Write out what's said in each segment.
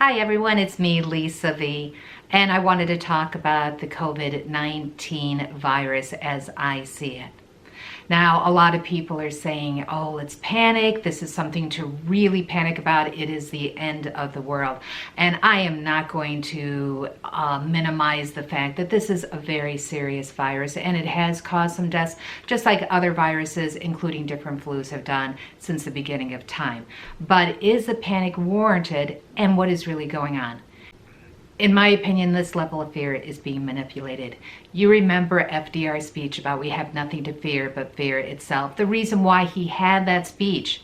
Hi everyone, it's me, Lisa V, and I wanted to talk about the COVID-19 virus as I see it. Now, a lot of people are saying, oh, let's panic. This is something to really panic about. It is the end of the world. And I am not going to minimize the fact that this is a very serious virus and it has caused some deaths, just like other viruses, including different flus, have done since the beginning of time. But is the panic warranted, and what is really going on? In my opinion, this level of fear is being manipulated. You remember FDR's speech about we have nothing to fear but fear itself. The reason why he had that speech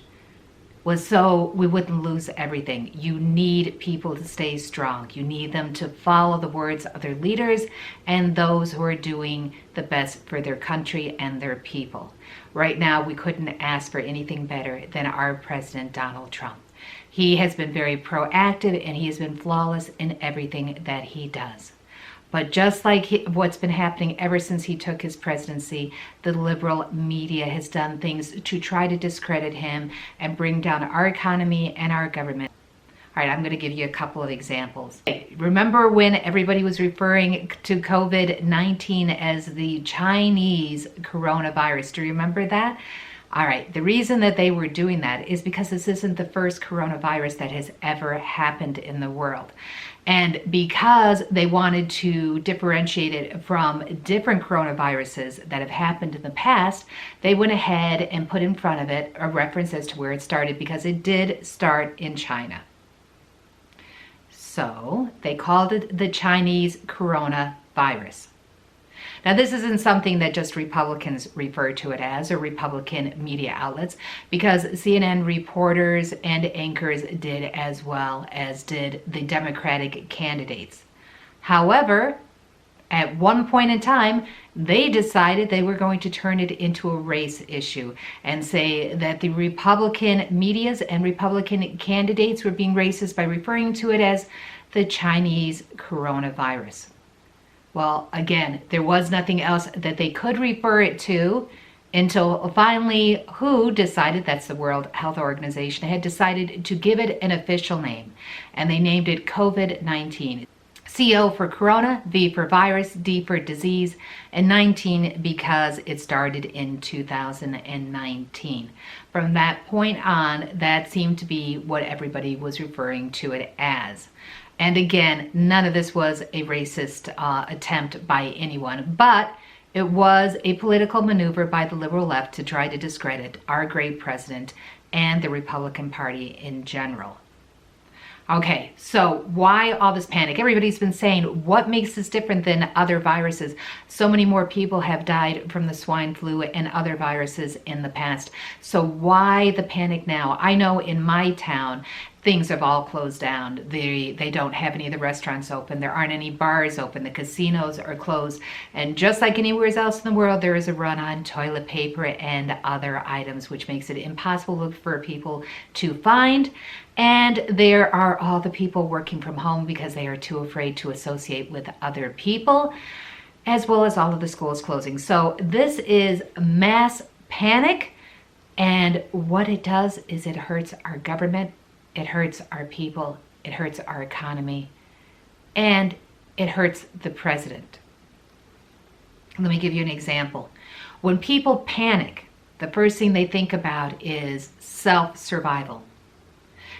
was so we wouldn't lose everything. You need people to stay strong. You need them to follow the words of their leaders and those who are doing the best for their country and their people. Right now, we couldn't ask for anything better than our President Donald Trump. He has been very proactive and he has been flawless in everything that he does. But just like what's been happening ever since he took his presidency, the liberal media has done things to try to discredit him and bring down our economy and our government. All right, I'm going to give you a couple of examples. Remember when everybody was referring to COVID-19 as the Chinese coronavirus? Do you remember that? All right, the reason that they were doing that is because this isn't the first coronavirus that has ever happened in the world. And because they wanted to differentiate it from different coronaviruses that have happened in the past, they went ahead and put in front of it a reference as to where it started, because it did start in China. So they called it the Chinese coronavirus. Now, this isn't something that just Republicans refer to it as, or Republican media outlets, because CNN reporters and anchors did, as well as did the Democratic candidates. However, at one point in time, they decided they were going to turn it into a race issue and say that the Republican medias and Republican candidates were being racist by referring to it as the Chinese coronavirus. Well, again, there was nothing else that they could refer it to until finally WHO decided, that's the World Health Organization, had decided to give it an official name. And they named it COVID-19. CO for corona, V for virus, D for disease, and 19 because it started in 2019. From that point on, that seemed to be what everybody was referring to it as. And again, none of this was a racist attempt by anyone, but it was a political maneuver by the liberal left to try to discredit our great president and the Republican Party in general. Okay, so why all this panic? Everybody's been saying, what makes this different than other viruses? So many more people have died from the swine flu and other viruses in the past. So why the panic now? I know in my town, things have all closed down. They don't have any of the restaurants open. There aren't any bars open. The casinos are closed. And just like anywhere else in the world, there is a run on toilet paper and other items, which makes it impossible for people to find. And there are all the people working from home because they are too afraid to associate with other people, as well as all of the schools closing. So this is mass panic. And what it does is it hurts our government. It hurts our people, it hurts our economy, and it hurts the president. Let me give you an example. When people panic, the first thing they think about is self-survival.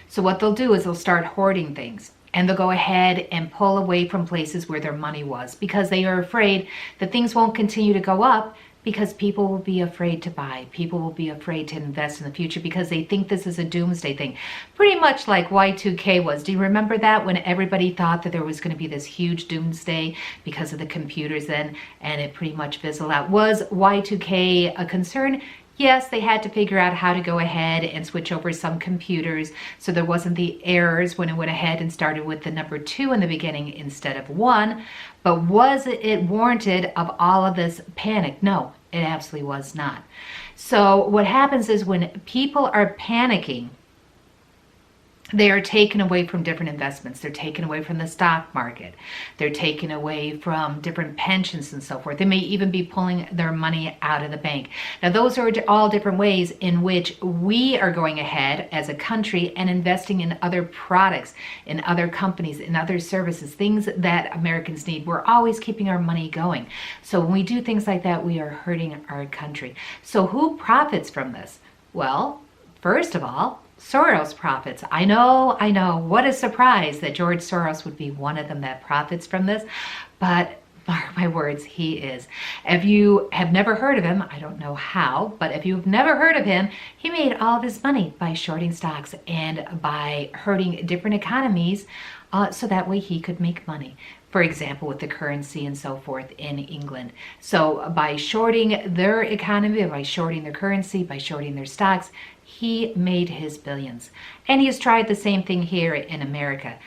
So what they'll do is they'll start hoarding things, and they'll go ahead and pull away from places where their money was, because they are afraid that things won't continue to go up, because people will be afraid to buy. People will be afraid to invest in the future because they think this is a doomsday thing. Pretty much like Y2K was. Do you remember that, when everybody thought that there was going to be this huge doomsday because of the computers then, and it pretty much fizzled out? Was Y2K a concern? Yes, they had to figure out how to go ahead and switch over some computers so there wasn't the errors when it went ahead and started with the number 2 in the beginning instead of 1. But was it warranted of all of this panic? No, it absolutely was not. So what happens is when people are panicking, They are taken away from different investments. They're taken away from the stock market. They're taken away from different pensions and so forth. They may even be pulling their money out of the bank. Now, those are all different ways in which we are going ahead as a country and investing in other products, in other companies, in other services, things that Americans need. We're always keeping our money going. So when we do things like that, we are hurting our country. So who profits from this? Well, first of all, Soros profits. I know. What a surprise that George Soros would be one of them that profits from this. But mark my words, he is. If you have never heard of him, I don't know how, but if you've never heard of him, he made all of his money by shorting stocks and by hurting different economies so that way he could make money. For example, with the currency and so forth in England. So by shorting their economy, by shorting their currency, by shorting their stocks, he made his billions. And he's tried the same thing here in America.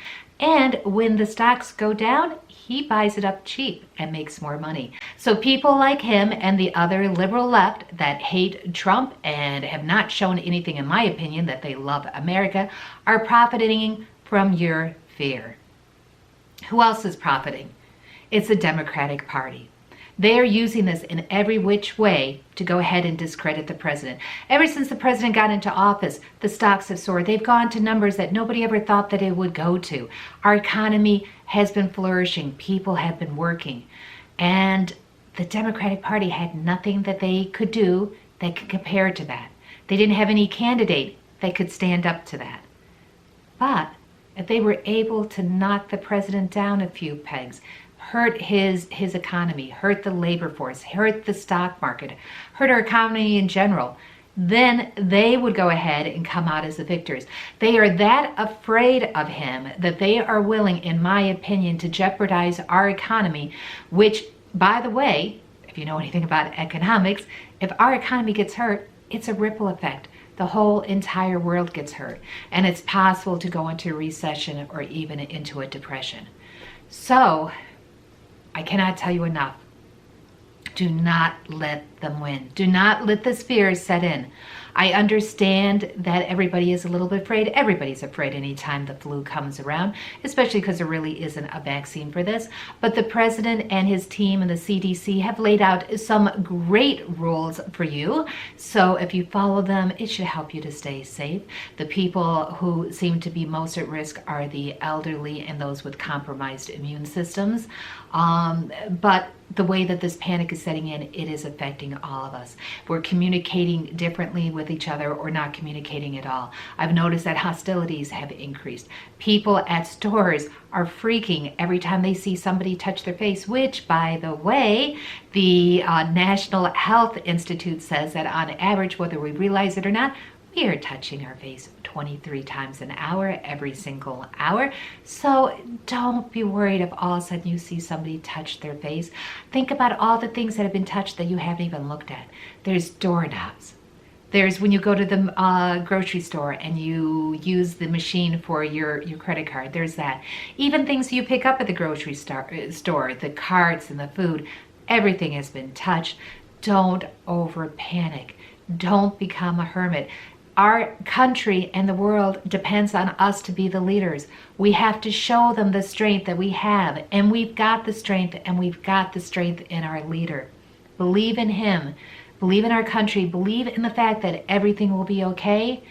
And when the stocks go down, he buys it up cheap and makes more money. So people like him and the other liberal left that hate Trump and have not shown anything, in my opinion, that they love America, are profiting from your fear. Who else is profiting? It's the Democratic Party. They are using this in every which way to go ahead and discredit the president. Ever since the president got into office, the stocks have soared. They've gone to numbers that nobody ever thought that it would go to. Our economy has been flourishing. People have been working. And the Democratic Party had nothing that they could do that could compare to that. They didn't have any candidate that could stand up to that. But if they were able to knock the president down a few pegs, hurt his economy, hurt the labor force, hurt the stock market, hurt our economy in general, then they would go ahead and come out as the victors. They are that afraid of him that they are willing, in my opinion, to jeopardize our economy, which, by the way, if you know anything about economics, if our economy gets hurt, it's a ripple effect. The whole entire world gets hurt, and it's possible to go into a recession or even into a depression. So I cannot tell you enough. Do not let them win. Do not let this fear set in. I understand that everybody is a little bit afraid. Everybody's afraid anytime the flu comes around, especially because there really isn't a vaccine for this. But the president and his team and the CDC have laid out some great rules for you. So if you follow them, it should help you to stay safe. The people who seem to be most at risk are the elderly and those with compromised immune systems. But the way that this panic is setting in, it is affecting all of us. We're communicating differently with each other or not communicating at all. I've noticed that hostilities have increased. People at stores are freaking every time they see somebody touch their face, which, by the way, the National Health Institute says that on average, whether we realize it or not, we are touching our face 23 times an hour, every single hour. So don't be worried if all of a sudden you see somebody touch their face. Think about all the things that have been touched that you haven't even looked at. There's doorknobs. There's when you go to the grocery store and you use the machine for your credit card. There's that. Even things you pick up at the grocery store, the carts and the food, everything has been touched. Don't over panic. Don't become a hermit. Our country and the world depends on us to be the leaders. We have to show them the strength that we have, and we've got the strength, and we've got the strength in our leader. Believe in him. Believe in our country. Believe in the fact that everything will be okay,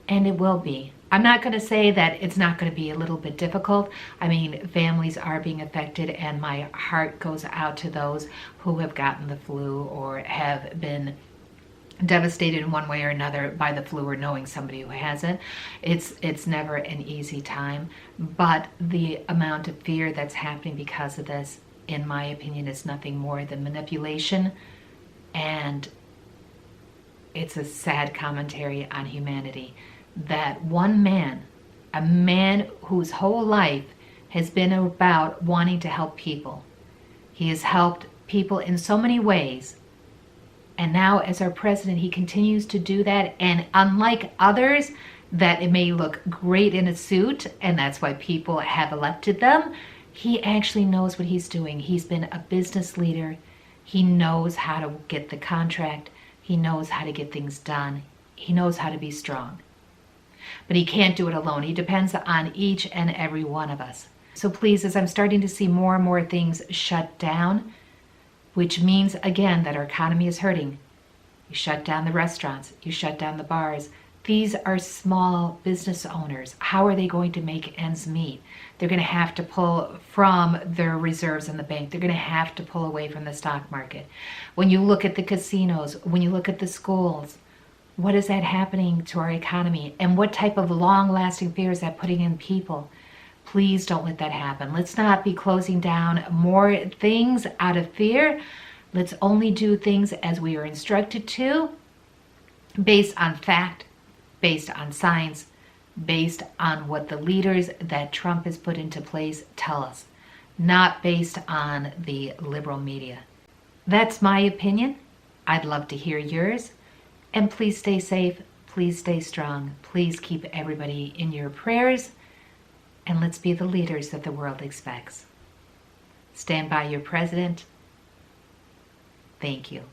and it will be. I'm not going to say that it's not going to be a little bit difficult. I mean, families are being affected, and my heart goes out to those who have gotten the flu or have been devastated in one way or another by the flu or knowing somebody who hasn't. It's never an easy time, but the amount of fear that's happening because of this, in my opinion, is nothing more than manipulation, and it's a sad commentary on humanity that one man, a man whose whole life has been about wanting to help people. He has helped people in so many ways. And now as our president, he continues to do that. And unlike others, that it may look great in a suit, and that's why people have elected them, he actually knows what he's doing. He's been a business leader. He knows how to get the contract. He knows how to get things done. He knows how to be strong. But he can't do it alone. He depends on each and every one of us. So please, as I'm starting to see more and more things shut down, which means, again, that our economy is hurting. You shut down the restaurants, you shut down the bars. These are small business owners. How are they going to make ends meet? They're going to have to pull from their reserves in the bank. They're going to have to pull away from the stock market. When you look at the casinos, when you look at the schools, what is that happening to our economy? And what type of long-lasting fear is that putting in people? Please don't let that happen. Let's not be closing down more things out of fear. Let's only do things as we are instructed to, based on fact, based on science, based on what the leaders that Trump has put into place tell us, not based on the liberal media. That's my opinion. I'd love to hear yours. And please stay safe. Please stay strong. Please keep everybody in your prayers. And let's be the leaders that the world expects. Stand by your president. Thank you.